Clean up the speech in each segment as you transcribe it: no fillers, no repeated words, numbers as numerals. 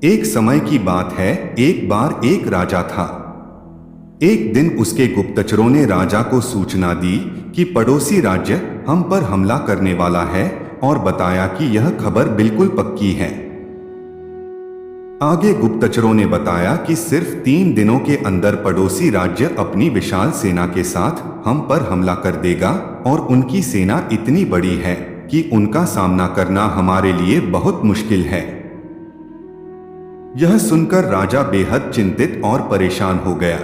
एक समय की बात है, एक बार एक राजा था। एक दिन उसके गुप्तचरों ने राजा को सूचना दी कि पड़ोसी राज्य हम पर हमला करने वाला है और बताया कि यह खबर बिल्कुल पक्की है। आगे गुप्तचरों ने बताया कि सिर्फ 3 दिनों के अंदर पड़ोसी राज्य अपनी विशाल सेना के साथ हम पर हमला कर देगा और उनकी सेना इतनी बड़ी है कि उनका सामना करना हमारे लिए बहुत मुश्किल है। यह सुनकर राजा बेहद चिंतित और परेशान हो गया।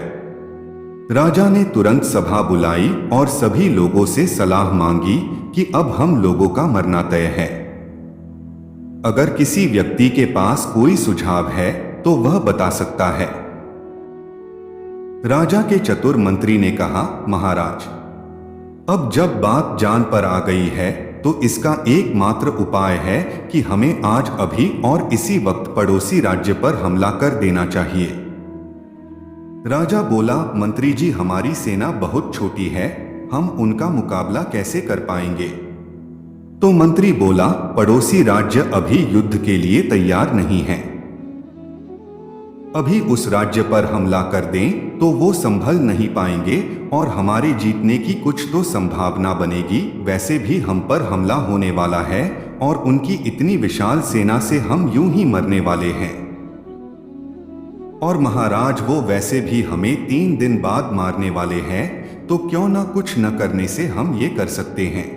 राजा ने तुरंत सभा बुलाई और सभी लोगों से सलाह मांगी कि अब हम लोगों का मरना तय है। अगर किसी व्यक्ति के पास कोई सुझाव है तो वह बता सकता है। राजा के चतुर मंत्री ने कहा, महाराज, अब जब बात जान पर आ गई है तो इसका एकमात्र उपाय है कि हमें आज अभी और इसी वक्त पड़ोसी राज्य पर हमला कर देना चाहिए। राजा बोला, मंत्री जी, हमारी सेना बहुत छोटी है, हम उनका मुकाबला कैसे कर पाएंगे? तो मंत्री बोला, पड़ोसी राज्य अभी युद्ध के लिए तैयार नहीं है। अभी उस राज्य पर हमला कर दें तो वो संभल नहीं पाएंगे और हमारे जीतने की कुछ तो संभावना बनेगी। वैसे भी हम पर हमला होने वाला है और उनकी इतनी विशाल सेना से हम यूं ही मरने वाले हैं। और महाराज, वो वैसे भी हमें 3 दिन बाद मारने वाले हैं, तो क्यों ना कुछ न करने से हम ये कर सकते हैं।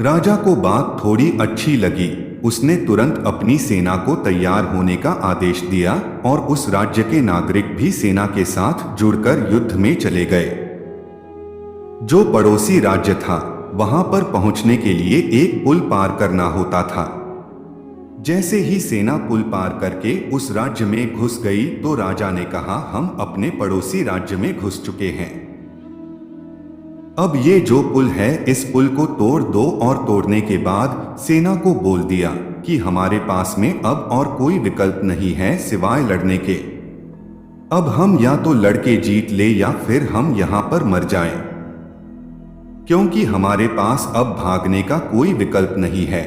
राजा को बात थोड़ी अच्छी लगी। उसने तुरंत अपनी सेना को तैयार होने का आदेश दिया और उस राज्य के नागरिक भी सेना के साथ जुड़कर युद्ध में चले गए। जो पड़ोसी राज्य था वहां पर पहुंचने के लिए एक पुल पार करना होता था। जैसे ही सेना पुल पार करके उस राज्य में घुस गई तो राजा ने कहा, हम अपने पड़ोसी राज्य में घुस चुके हैं। अब ये जो पुल है, इस पुल को तोड़ दो। और तोड़ने के बाद सेना को बोल दिया कि हमारे पास में अब और कोई विकल्प नहीं है सिवाय लड़ने के। अब हम या तो लड़के जीत ले या फिर हम यहां पर मर जाएं, क्योंकि हमारे पास अब भागने का कोई विकल्प नहीं है।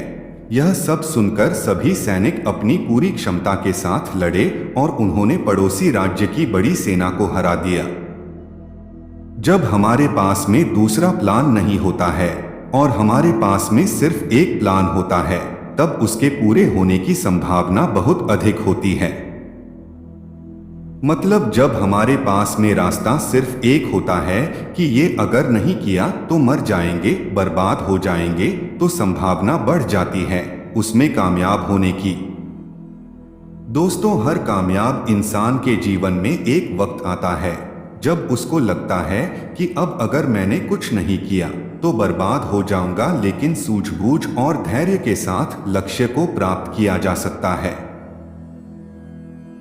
यह सब सुनकर सभी सैनिक अपनी पूरी क्षमता के साथ लड़े और उन्होंने पड़ोसी राज्य की बड़ी सेना को हरा दिया। जब हमारे पास में दूसरा प्लान नहीं होता है और हमारे पास में सिर्फ एक प्लान होता है, तब उसके पूरे होने की संभावना बहुत अधिक होती है। मतलब जब हमारे पास में रास्ता सिर्फ एक होता है कि ये अगर नहीं किया तो मर जाएंगे, बर्बाद हो जाएंगे, तो संभावना बढ़ जाती है उसमें कामयाब होने की। दोस्तों, हर कामयाब इंसान के जीवन में एक वक्त आता है जब उसको लगता है कि अब अगर मैंने कुछ नहीं किया तो बर्बाद हो जाऊंगा, लेकिन सूझबूझ और धैर्य के साथ लक्ष्य को प्राप्त किया जा सकता है।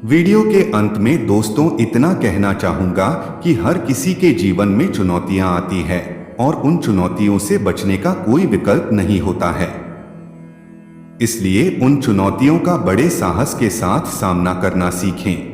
वीडियो के अंत में दोस्तों इतना कहना चाहूंगा कि हर किसी के जीवन में चुनौतियां आती है और उन चुनौतियों से बचने का कोई विकल्प नहीं होता है। इसलिए उन चुनौतियों का बड़े साहस के साथ सामना करना सीखें।